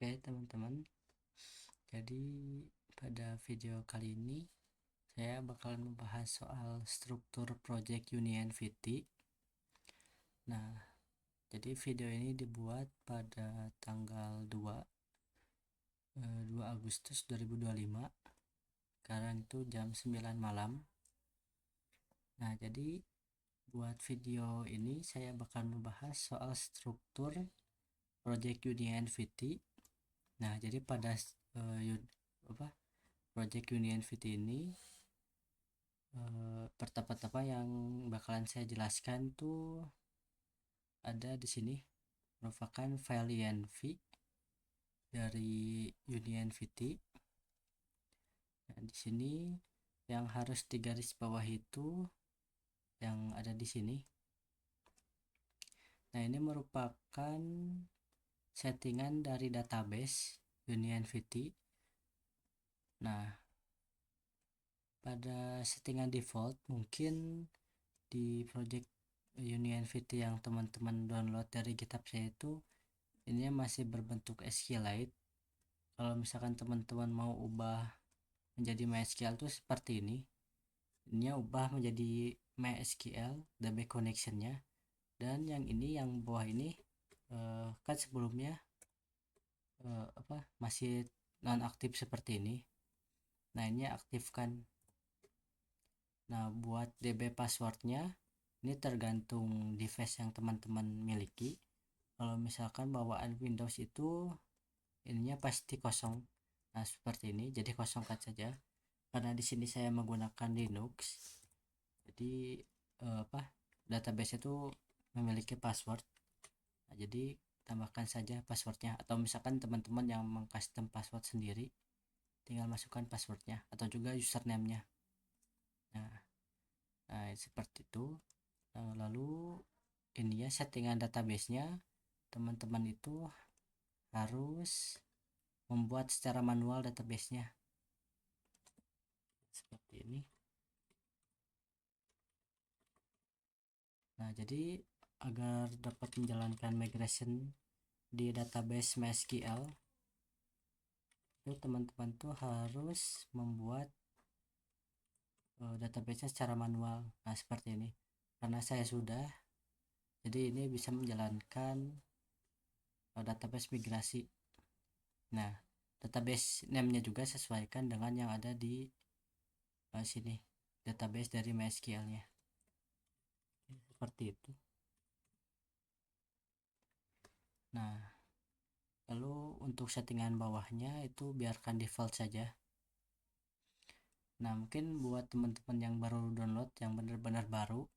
Oke teman-teman, jadi pada video kali ini saya bakalan membahas soal struktur project Unity. Nah, jadi video ini dibuat pada tanggal 2 Agustus 2025 karena itu jam 9 malam. Nah, jadi buat video ini saya bakal membahas soal struktur project Unity. Nah, jadi pada project Unity ini pertama-tama yang bakalan saya jelaskan tuh ada di sini merupakan file env dari Unity. Nah, di sini yang harus digaris bawah itu yang ada di sini. Nah, ini merupakan settingan dari database Unity. Nah, pada settingan default mungkin di project Unity yang teman-teman download dari GitHub saya itu ini masih berbentuk SQLite. Kalau misalkan teman-teman mau ubah menjadi MySQL tuh seperti ini. Ini ubah menjadi MySQL DB connectionnya, dan yang ini yang bawah ini kan sebelumnya masih non aktif seperti ini. Nah, ini aktifkan. Nah, buat DB passwordnya ini tergantung device yang teman-teman miliki. Kalau misalkan bawaan Windows itu ininya pasti kosong. Nah, seperti ini, jadi kosongkan saja. Karena di sini saya menggunakan Linux, jadi database itu memiliki password. Nah, jadi tambahkan saja passwordnya, atau misalkan teman-teman yang mengcustom password sendiri tinggal masukkan passwordnya atau juga username-nya. Nah, seperti itu. Lalu ini ya settingan database-nya, teman-teman itu harus membuat secara manual database-nya seperti ini. Nah, jadi agar dapat menjalankan migration di database MySQL itu teman-teman tuh harus membuat database-nya secara manual. Nah, seperti ini. Karena saya sudah, jadi ini bisa menjalankan database migrasi. Nah, database name-nya juga sesuaikan dengan yang ada di sini, database dari MySQL-nya. Seperti itu. Nah, lalu untuk settingan bawahnya itu biarkan default saja. Nah, mungkin buat teman-teman yang baru download, yang benar-benar baru,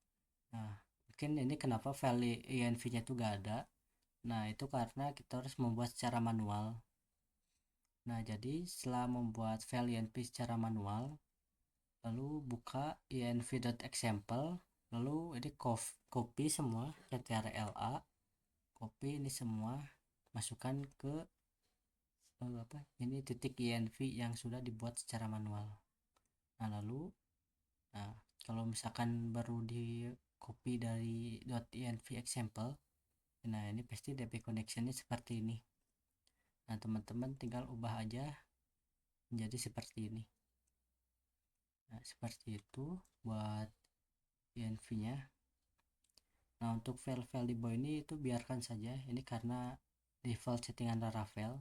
nah mungkin ini kenapa file env-nya itu gak ada. Nah, itu karena kita harus membuat secara manual. Nah, jadi setelah membuat file env secara manual, lalu buka env.example, lalu ini copy semua ctrl-a, copy ini semua, masukkan ke ini titik env yang sudah dibuat secara manual. Nah, lalu kalau misalkan baru di copy dari .env example, nah ini pasti DB connectionnya seperti ini. Nah, teman-teman tinggal ubah aja menjadi seperti ini. Nah, seperti itu buat env-nya. Nah, untuk file-file di bawah ini itu biarkan saja, ini karena default settingan Laravel.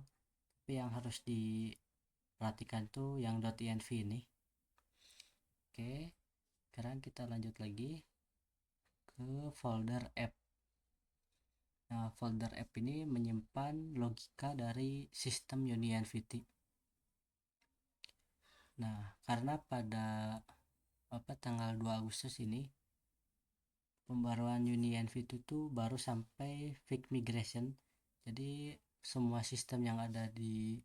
Tapi yang harus diperhatikan tuh yang .env ini. Oke, sekarang kita lanjut lagi ke folder app. Nah, folder app ini menyimpan logika dari sistem Unity. Nah, karena pada tanggal 2 Agustus ini pembaruan Unity itu baru sampai fix migration. Jadi semua sistem yang ada di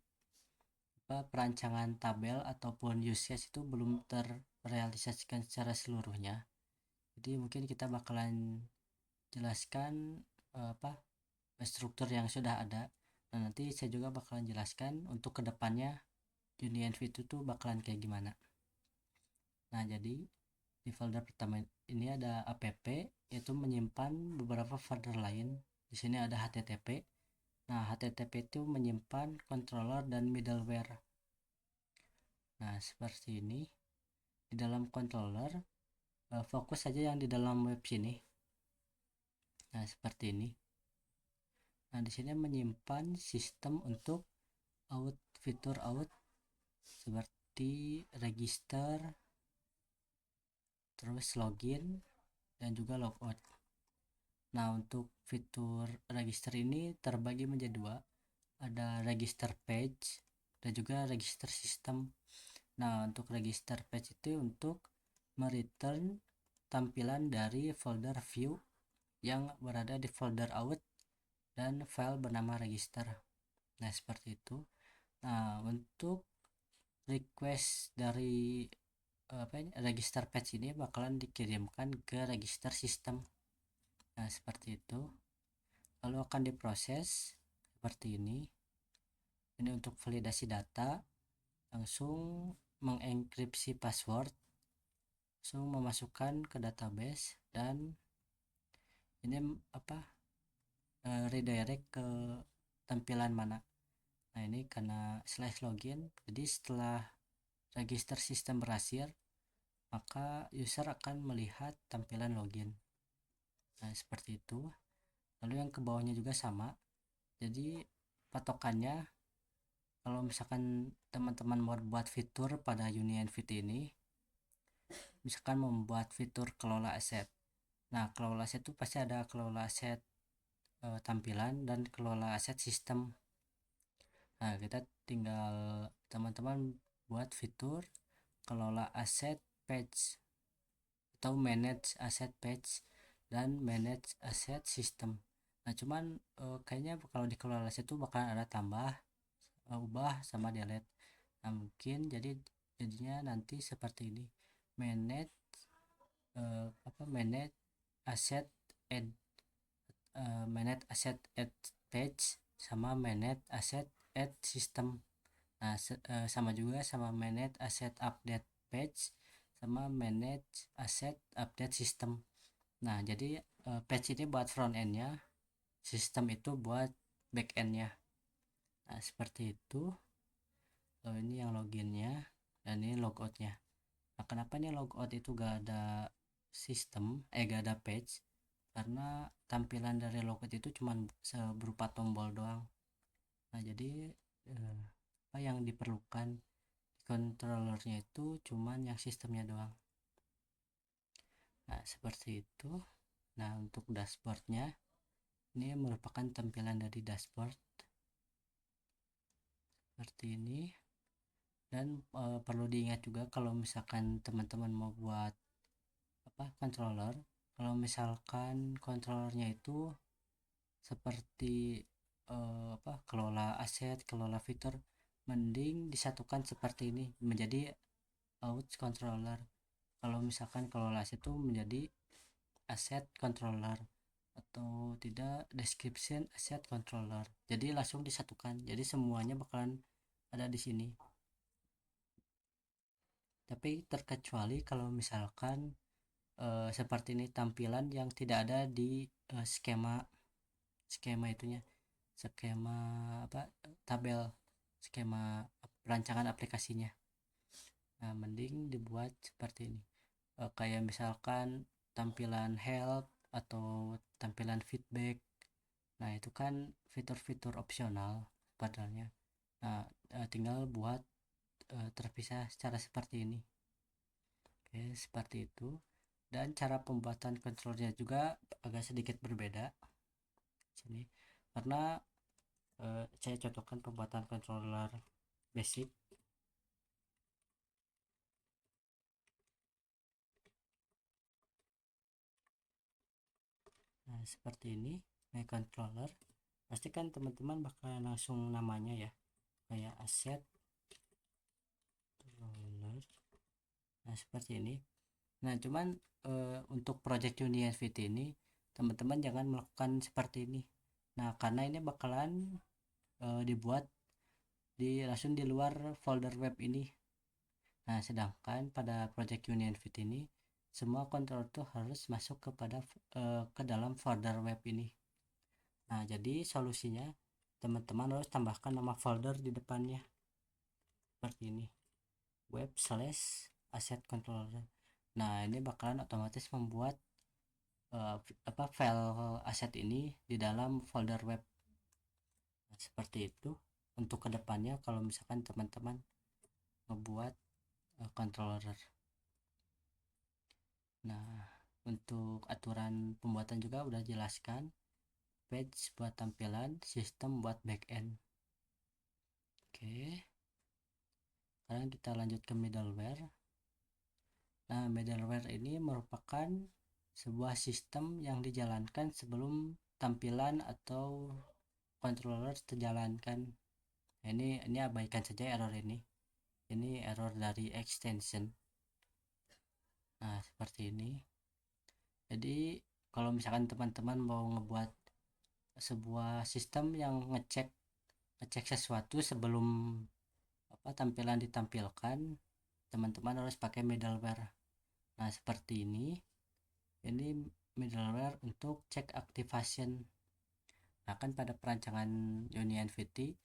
perancangan tabel ataupun use case itu belum terrealisasikan secara seluruhnya. Jadi mungkin kita bakalan jelaskan struktur yang sudah ada. Nah, nanti saya juga bakalan jelaskan untuk kedepannya Unity itu tuh bakalan kayak gimana. Nah, jadi di folder pertama ini ada app, yaitu menyimpan beberapa folder lain. Di sini ada http. Nah, HTTP itu menyimpan controller dan middleware. Nah, seperti ini. Di dalam controller, fokus saja yang di dalam web sini. Nah, seperti ini. Nah, di sini menyimpan sistem untuk fitur out seperti register, terus login, dan juga logout. Nah, untuk fitur register ini terbagi menjadi dua. Ada register page dan juga register system. Nah, untuk register page itu untuk mereturn tampilan dari folder view yang berada di folder out dan file bernama register. Nah, seperti itu. Nah, untuk request dari register page ini bakalan dikirimkan ke register system. Nah, seperti itu. Lalu akan diproses seperti ini. Ini untuk validasi data, langsung mengenkripsi password, langsung memasukkan ke database, dan ini redirect ke tampilan mana. Nah, ini karena /login, jadi setelah register sistem berhasil, maka user akan melihat tampilan login. Nah, seperti itu. Lalu yang ke bawahnya juga sama. Jadi patokannya, kalau misalkan teman-teman mau buat fitur pada UniNVT ini, misalkan membuat fitur kelola aset. Nah, kelola aset itu pasti ada kelola aset tampilan dan kelola aset sistem. Nah, kita tinggal teman-teman buat fitur kelola aset page atau manage asset page dan manage asset system. Nah, cuman kayaknya kalau di kelola aset itu bakal ada tambah, ubah sama delete. Nah, mungkin jadinya nanti seperti ini. Manage manage asset add manage asset add page sama manage asset add system. Nah, sama juga sama manage asset update page sama manage asset update system. Nah, jadi page ini buat front end-nya, sistem itu buat back end-nya. Nah, seperti itu. Lalu ini yang loginnya dan ini logoutnya. Nah, kenapa nih logout itu gak ada sistem, gak ada page? Karena tampilan dari logout itu cuma berupa tombol doang. Nah, jadi apa yang diperlukan di controllernya itu cuman yang sistemnya doang. Nah, seperti itu. Nah, untuk dashboardnya, ini merupakan tampilan dari dashboard seperti ini. Dan perlu diingat juga kalau misalkan teman-teman mau buat controller, kalau misalkan controllernya itu seperti kelola aset, kelola fitur, mending disatukan seperti ini menjadi out controller. Kalau misalkan kelola aset itu menjadi asset controller, atau tidak description asset controller. Jadi langsung disatukan. Jadi semuanya bakalan ada di sini. Tapi terkecuali kalau misalkan seperti ini tampilan yang tidak ada di skema itunya, skema tabel, skema perancangan aplikasinya. Nah, mending dibuat seperti ini. Kayak misalkan tampilan help atau tampilan feedback. Nah, itu kan fitur-fitur opsional padahal. Nah, tinggal buat terpisah secara seperti ini. Oke, seperti itu. Dan cara pembuatan kontrolnya juga agak sedikit berbeda sini, karena saya contohkan pembuatan controller basic. Nah, seperti ini my controller. Pastikan teman-teman bakal langsung namanya ya, kayak asset controller. Nah, seperti ini. Nah, cuman untuk project UniNVT ini teman-teman jangan melakukan seperti ini. Nah, karena ini bakalan dibuat langsung di luar folder web ini. Nah, sedangkan pada project UniNVT ini semua kontrol itu harus masuk ke dalam folder web ini. Nah, jadi solusinya teman-teman harus tambahkan nama folder di depannya seperti ini, web/asset controller. Nah, ini bakalan otomatis membuat file aset ini di dalam folder web. Nah, seperti itu untuk kedepannya kalau misalkan teman-teman membuat controller. Nah, untuk aturan pembuatan juga udah jelaskan, page buat tampilan, sistem buat backend. Oke, sekarang kita lanjut ke middleware. Nah, middleware ini merupakan sebuah sistem yang dijalankan sebelum tampilan atau controller terjalankan. Nah, ini abaikan saja error ini. Ini error dari extension. Nah, seperti ini. Jadi kalau misalkan teman-teman mau ngebuat sebuah sistem yang ngecek sesuatu sebelum tampilan ditampilkan, teman-teman harus pakai middleware. Nah, seperti ini middleware untuk cek activation. Nah, kan pada perancangan UniNVT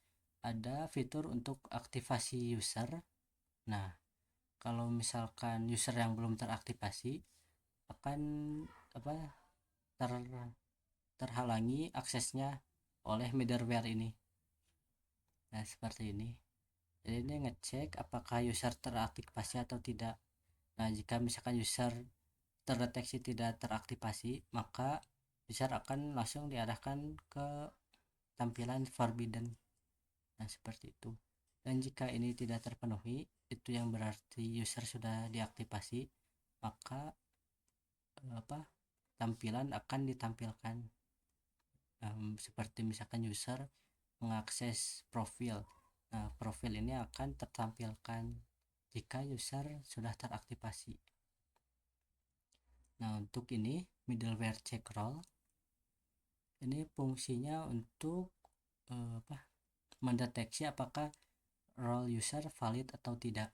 ada fitur untuk aktivasi user. Nah, kalau misalkan user yang belum teraktivasi akan apa ter terhalangi aksesnya oleh middleware ini. Nah, seperti ini. Jadi ini ngecek apakah user teraktivasi atau tidak. Nah, jika misalkan user terdeteksi tidak teraktivasi, maka user akan langsung diarahkan ke tampilan forbidden. Nah, seperti itu. Dan jika ini tidak terpenuhi, itu yang berarti user sudah diaktifasi, maka tampilan akan ditampilkan. Seperti misalkan user mengakses profil. Nah, profil ini akan tertampilkan jika user sudah teraktivasi. Nah, untuk ini middleware check role ini fungsinya untuk mendeteksi apakah role user valid atau tidak.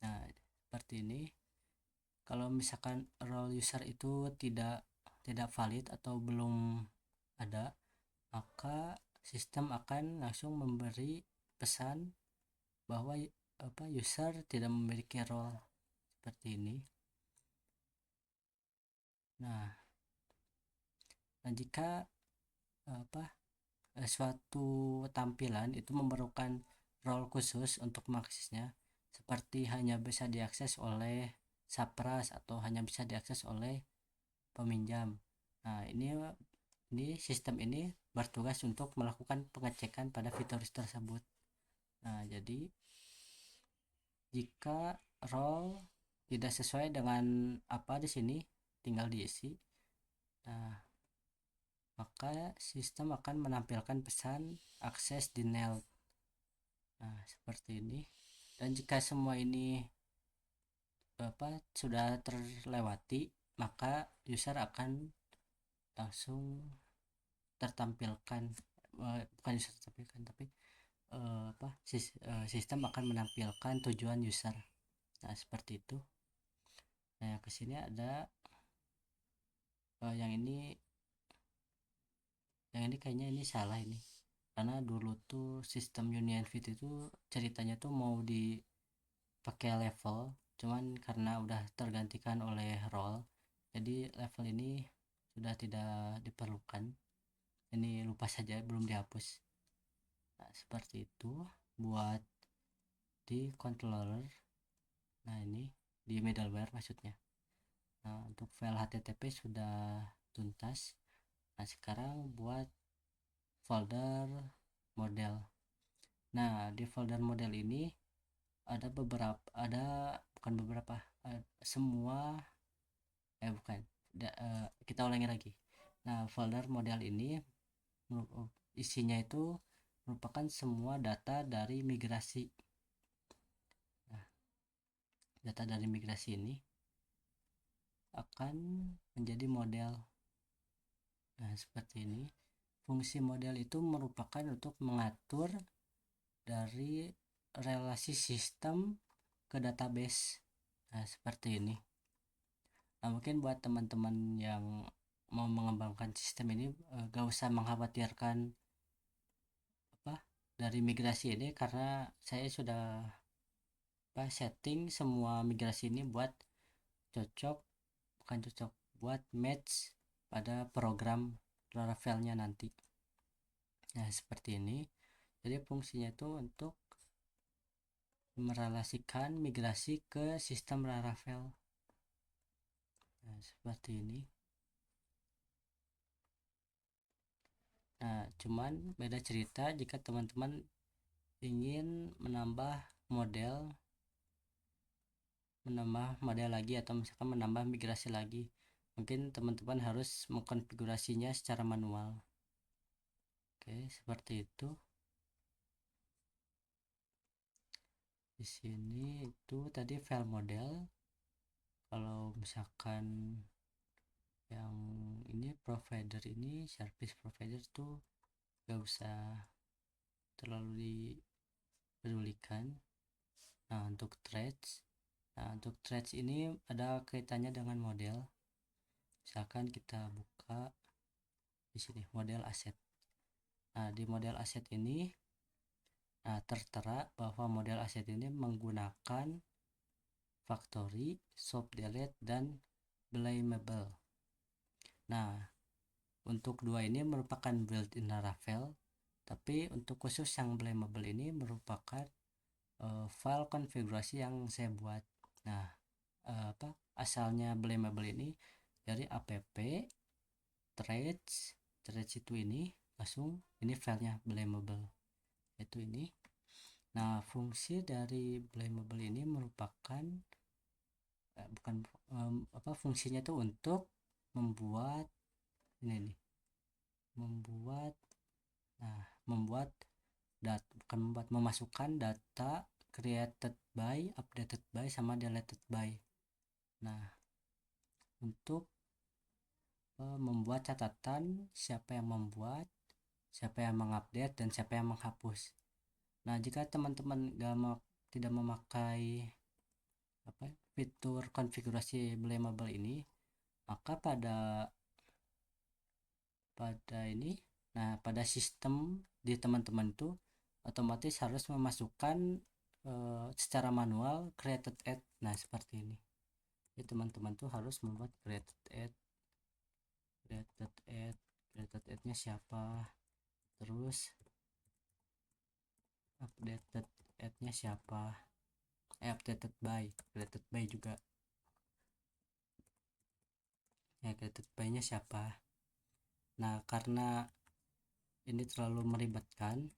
Nah, seperti ini. Kalau misalkan role user itu tidak valid atau belum ada, maka sistem akan langsung memberi pesan bahwa user tidak memiliki role seperti ini. Nah, dan jika suatu tampilan itu memerlukan role khusus untuk mengaksesnya, seperti hanya bisa diakses oleh Sapras atau hanya bisa diakses oleh peminjam. Nah, ini sistem ini bertugas untuk melakukan pengecekan pada fitur tersebut. Nah, jadi jika role tidak sesuai dengan apa di sini tinggal diisi. Nah, maka sistem akan menampilkan pesan akses denied. Nah, seperti ini. Dan jika semua ini sudah terlewati, maka user akan langsung tertampilkan bukan user tertampilkan tapi sistem akan menampilkan tujuan user. Nah, seperti itu. Nah, kesini ada yang ini kayaknya ini salah ini, karena dulu tuh sistem UniNVT itu ceritanya tuh mau dipakai level, cuman karena udah tergantikan oleh role, jadi level ini sudah tidak diperlukan. Ini lupa saja, belum dihapus. Nah, seperti itu buat di controller. Nah, ini di middleware maksudnya. Nah, untuk file HTTP sudah tuntas. Nah, sekarang buat folder model. Nah, di folder model ini ada bukan beberapa, semua bukan. Kita ulangi lagi. Nah, folder model ini isinya itu merupakan semua data dari migrasi. Nah, data dari migrasi ini akan menjadi model. Nah, seperti ini. Fungsi model itu merupakan untuk mengatur dari relasi sistem ke database. Nah, seperti ini. Nah, mungkin buat teman-teman yang mau mengembangkan sistem ini gak usah mengkhawatirkan dari migrasi ini karena saya sudah setting semua migrasi ini buat cocok, bukan cocok, buat match pada program Laravel-nya nanti. Nah, seperti ini. Jadi fungsinya itu untuk merelasikan migrasi ke sistem Laravel. Nah, seperti ini. Nah, cuman beda cerita jika teman-teman ingin menambah model lagi atau misalkan menambah migrasi lagi. Mungkin teman-teman harus mengkonfigurasinya secara manual. Oke, seperti itu. Di sini itu tadi file model. Kalau misalkan yang ini provider ini service provider tuh gak usah terlalu dipedulikan. Nah untuk threads ini ada kaitannya dengan model. Misalkan kita buka di sini model aset. Nah di model aset ini tertera bahwa model aset ini menggunakan factory, soft delete, dan blamable. Nah untuk dua ini merupakan built-in Laravel, tapi untuk khusus yang blamable ini merupakan file konfigurasi yang saya buat. Nah asalnya blamable ini dari app threads itu ini langsung ini filenya blamable itu ini. Nah fungsi dari blamable ini merupakan fungsinya itu untuk membuat ini nih membuat memasukkan data created by, updated by, sama deleted by. Nah untuk membuat catatan siapa yang membuat, siapa yang mengupdate, dan siapa yang menghapus. Nah jika teman-teman tidak memakai fitur konfigurasi blamable ini, maka pada sistem di teman-teman itu otomatis harus memasukkan secara manual created add. Nah seperti ini. Jadi teman-teman tuh harus membuat created add-nya siapa, terus updated add-nya siapa, updated by juga ya, created by-nya siapa. Nah karena ini terlalu meribetkan,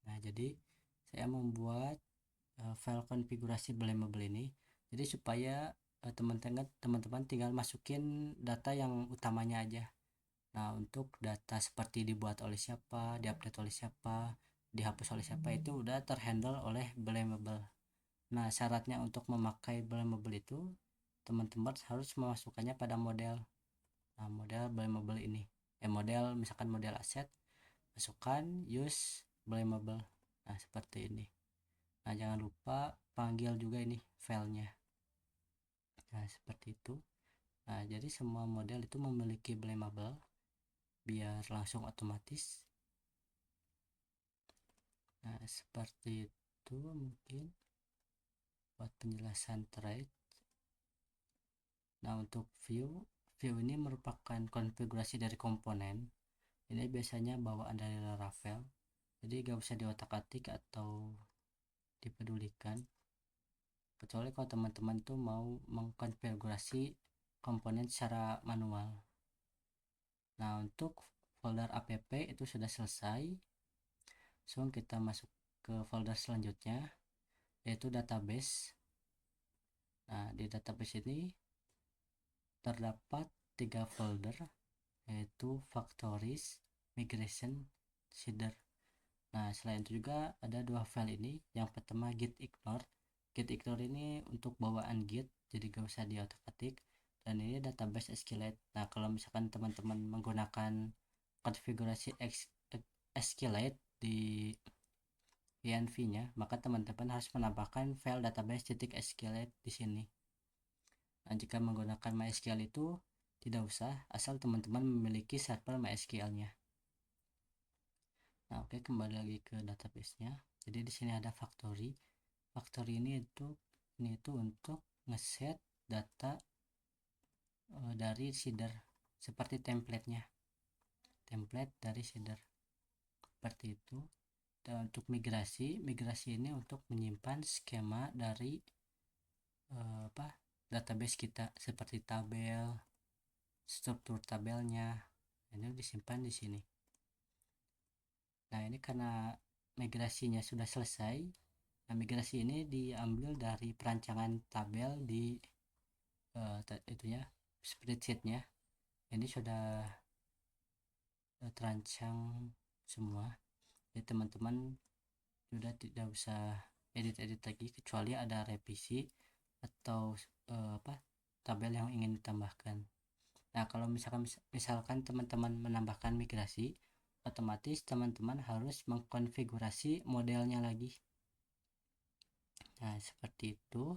nah jadi saya membuat file konfigurasi blamable ini jadi supaya teman-teman tinggal masukin data yang utamanya aja. Nah untuk data seperti dibuat oleh siapa, diupdate oleh siapa, dihapus oleh siapa itu udah terhandle oleh blamable. Nah syaratnya untuk memakai blamable itu teman-teman harus memasukkannya pada model. Nah model blamable ini model misalkan model aset, masukkan use blamable. Nah seperti ini. Nah jangan lupa panggil juga ini filenya. Nah seperti itu. Nah jadi semua model itu memiliki blamable biar langsung otomatis. Nah seperti itu mungkin buat penjelasan thread. Nah untuk view ini merupakan konfigurasi dari komponen. Ini biasanya bawaan dari Laravel, jadi gak usah diotak-atik atau dipedulikan, kecuali kalau teman-teman tuh mau mengkonfigurasi komponen secara manual. Nah untuk folder app itu sudah selesai. So kita masuk ke folder selanjutnya, yaitu database. Nah di database ini terdapat 3 folder, yaitu factories, migration, seeder. Nah selain itu juga ada 2 file ini. Yang pertama git ignore ini untuk bawaan git, jadi gak usah diotak-atik. Dan ini database SQLite. Nah kalau misalkan teman-teman menggunakan konfigurasi SQLite di env nya, maka teman-teman harus menambahkan file database.sqlite di sini. Nah jika menggunakan MySQL itu tidak usah, asal teman-teman memiliki server MySQL nya. Nah, oke, kembali lagi ke database-nya. Jadi di sini ada factory. Factory ini itu untuk ngeset data dari seeder seperti template-nya. Template dari seeder. Seperti itu. Dan untuk migrasi ini untuk menyimpan skema dari database kita seperti tabel, struktur tabelnya. Ini disimpan di sini. Nah, ini karena migrasinya sudah selesai. Nah, migrasi ini diambil dari perancangan tabel di spreadsheetnya. Ini sudah terancang semua. Jadi teman-teman sudah tidak usah edit-edit lagi kecuali ada revisi atau tabel yang ingin ditambahkan. Nah, kalau misalkan teman-teman menambahkan migrasi, otomatis teman-teman harus mengkonfigurasi modelnya lagi. Nah, seperti itu.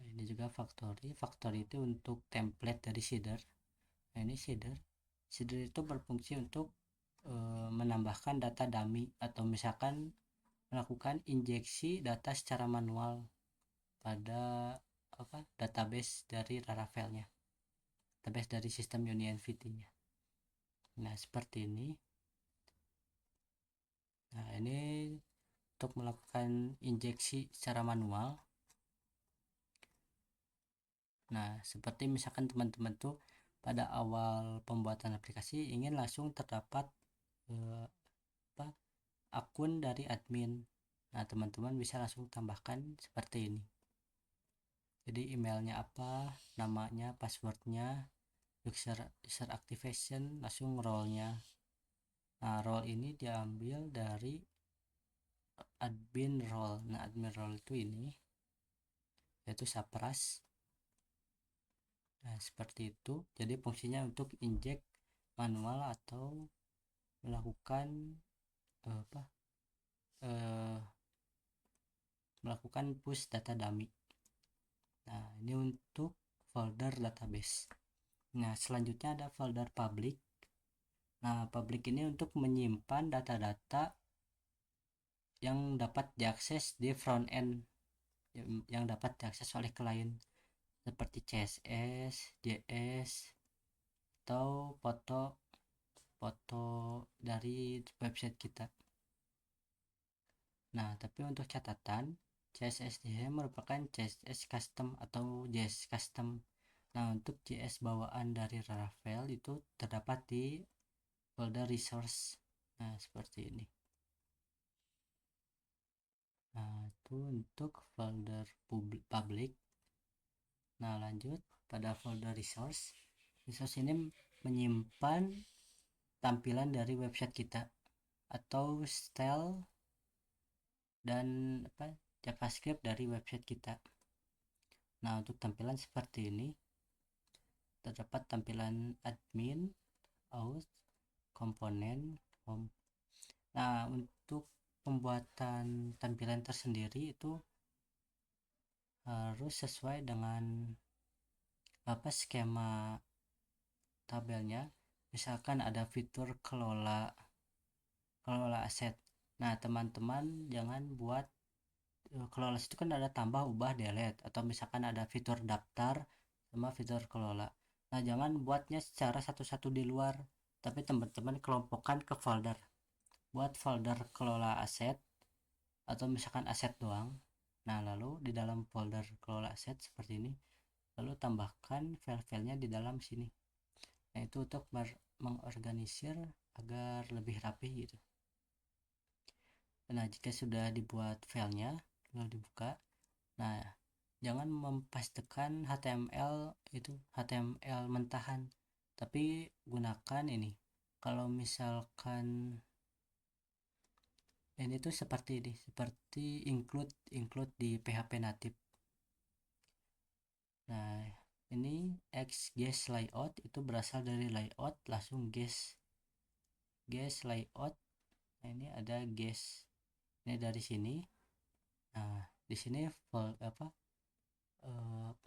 Nah, ini juga factory itu untuk template dari seeder. Nah, ini seeder itu berfungsi untuk menambahkan data dummy atau misalkan melakukan injeksi data secara manual pada database dari Laravel-nya, database dari sistem UniNVT-nya. Nah, seperti ini. Nah, ini untuk melakukan injeksi secara manual. Nah, seperti misalkan teman-teman tuh pada awal pembuatan aplikasi ingin langsung terdapat akun dari admin. Nah, teman-teman bisa langsung tambahkan seperti ini. Jadi emailnya apa, namanya, passwordnya, user activation, langsung role-nya. Nah, role ini diambil dari admin role. Nah, admin role itu ini yaitu Sapras. Nah, seperti itu. Jadi fungsinya untuk inject manual atau melakukan apa melakukan push data dummy. Nah, ini untuk folder database. Nah, selanjutnya ada folder public. Nah, public ini untuk menyimpan data-data yang dapat diakses di front end, yang dapat diakses oleh klien seperti CSS, JS, atau foto dari website kita. Nah, tapi untuk catatan, CSS di sini merupakan CSS custom atau JS custom. Nah, untuk JS bawaan dari Laravel itu terdapat di folder resource. Nah, seperti ini. Nah, itu untuk folder public. Nah, lanjut pada folder resource. Resource ini menyimpan tampilan dari website kita atau style dan JavaScript dari website kita. Nah, untuk tampilan seperti ini terdapat tampilan admin, out, komponen, home. Nah, untuk pembuatan tampilan tersendiri itu harus sesuai dengan skema tabelnya. Misalkan ada fitur kelola aset. Nah, teman-teman jangan buat kelola itu kan ada tambah, ubah, delete, atau misalkan ada fitur daftar sama fitur kelola. Nah, jangan buatnya secara satu-satu di luar, tapi teman-teman kelompokkan ke folder. Buat folder kelola aset atau misalkan aset doang. Nah, lalu di dalam folder kelola aset seperti ini, lalu tambahkan file-filenya di dalam sini. Nah, itu untuk mengorganisir agar lebih rapi gitu. Nah, jika sudah dibuat filenya lalu dibuka, nah, jangan mempastekan HTML mentahan, tapi gunakan ini. Kalau misalkan ini tuh seperti include di PHP native. Nah, ini guest layout itu berasal dari layout, langsung guest layout. Nah, ini ada guest ini dari sini. Nah, di sini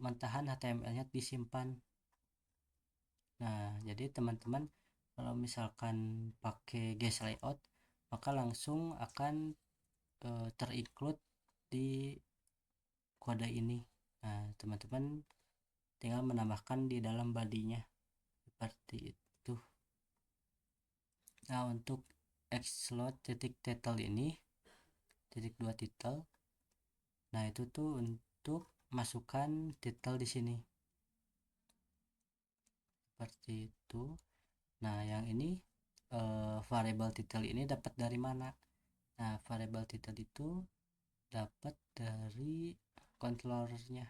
mentahan HTML-nya disimpan. Nah, jadi teman-teman Kalau misalkan pakai guest layout maka langsung akan terinclude di kode ini. Nah teman-teman tinggal menambahkan di dalam bodinya seperti itu. Nah untuk xload titik title ini titik 2 title, nah itu tuh untuk masukkan title di sini seperti itu. Nah yang ini variable title ini dapat dari mana? Nah variable title itu dapat dari controllernya.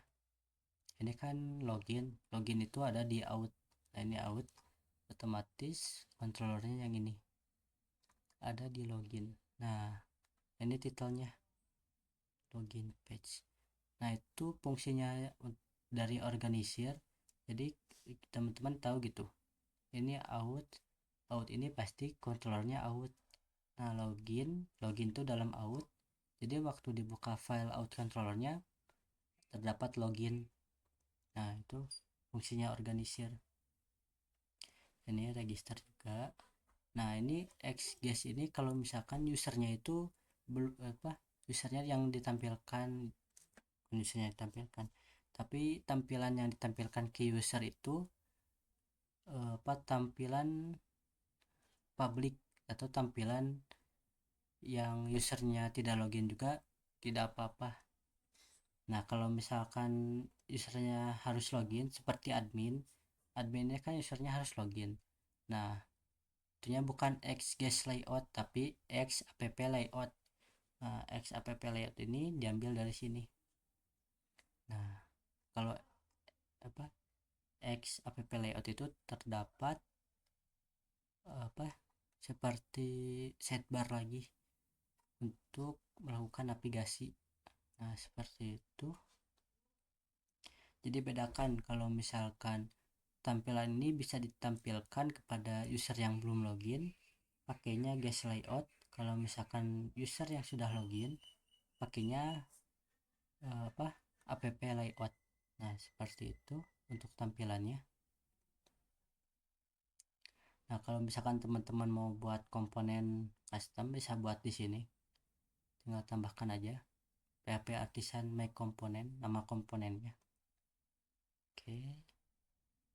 Ini kan login itu ada di out. Nah ini out, otomatis controllernya yang ini ada di login. Nah ini titelnya login page. Nah itu fungsinya dari organisir. Jadi teman-teman tahu gitu, ini out ini pasti controllernya out. Nah login tuh dalam out, jadi waktu dibuka file out controllernya terdapat login. Nah itu fungsinya organisir. Ini register juga. Nah ini xguest ini kalau misalkan usernya itu usernya yang ditampilkan, usernya ditampilkan, tapi tampilan yang ditampilkan ke user itu tampilan public atau tampilan yang usernya tidak login juga tidak apa-apa. Nah kalau misalkan usernya harus login seperti adminnya kan usernya harus login. Nah itunya bukan x guest layout tapi x app layout. Nah, x app layout ini diambil dari sini. Nah kalau x app layout itu terdapat seperti sidebar lagi untuk melakukan navigasi. Nah seperti itu. Jadi bedakan kalau misalkan tampilan ini bisa ditampilkan kepada user yang belum login, pakainya guest layout. Kalau misalkan user yang sudah login, pakainya app layout. Nah seperti itu untuk tampilannya. Nah kalau misalkan teman-teman mau buat komponen custom bisa buat di sini, tinggal tambahkan aja php artisan make component, nama komponennya. Oke,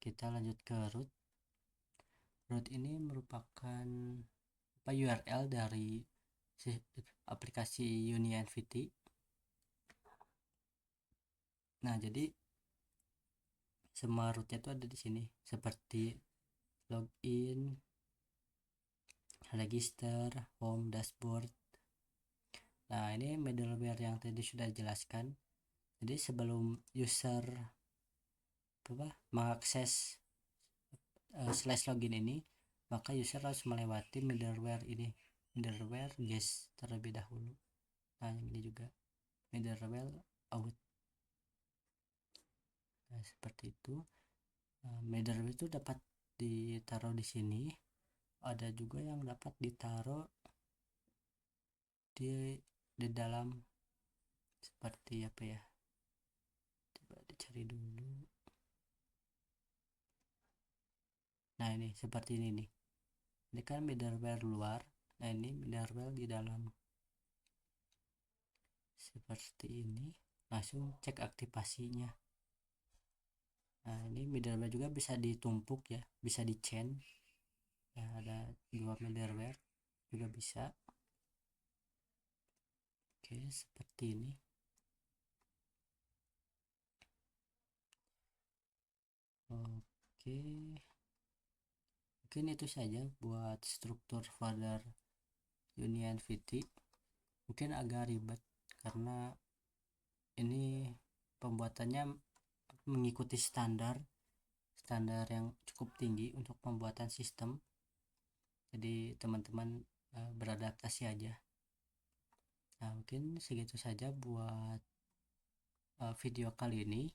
kita lanjut ke root. Root ini merupakan URL dari aplikasi UniNVT. Nah jadi semua rootnya itu ada di sini seperti login, register, home, dashboard. Nah ini middleware yang tadi sudah dijelaskan. Jadi sebelum user mengakses slash login ini, maka user harus melewati middleware ini, middleware guest terlebih dahulu. Nah yang ini juga middleware out. Nah seperti itu. Middleware itu dapat ditaruh di sini, ada juga yang dapat ditaruh di dalam seperti apa ya, coba dicari dulu. Nah ini seperti ini nih, ini kan middleware luar, nah ini middleware di dalam seperti ini. Langsung cek aktivasinya. Nah ini middleware juga bisa ditumpuk ya, bisa di chain ya, ada dua middleware juga bisa. Oke seperti ini. Oke mungkin itu saja buat struktur folder UniNVT. Mungkin agak ribet karena ini pembuatannya mengikuti standar yang cukup tinggi untuk pembuatan sistem. Jadi teman-teman beradaptasi aja. Nah mungkin segitu saja buat video kali ini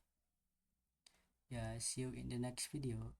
ya. See you in the next video.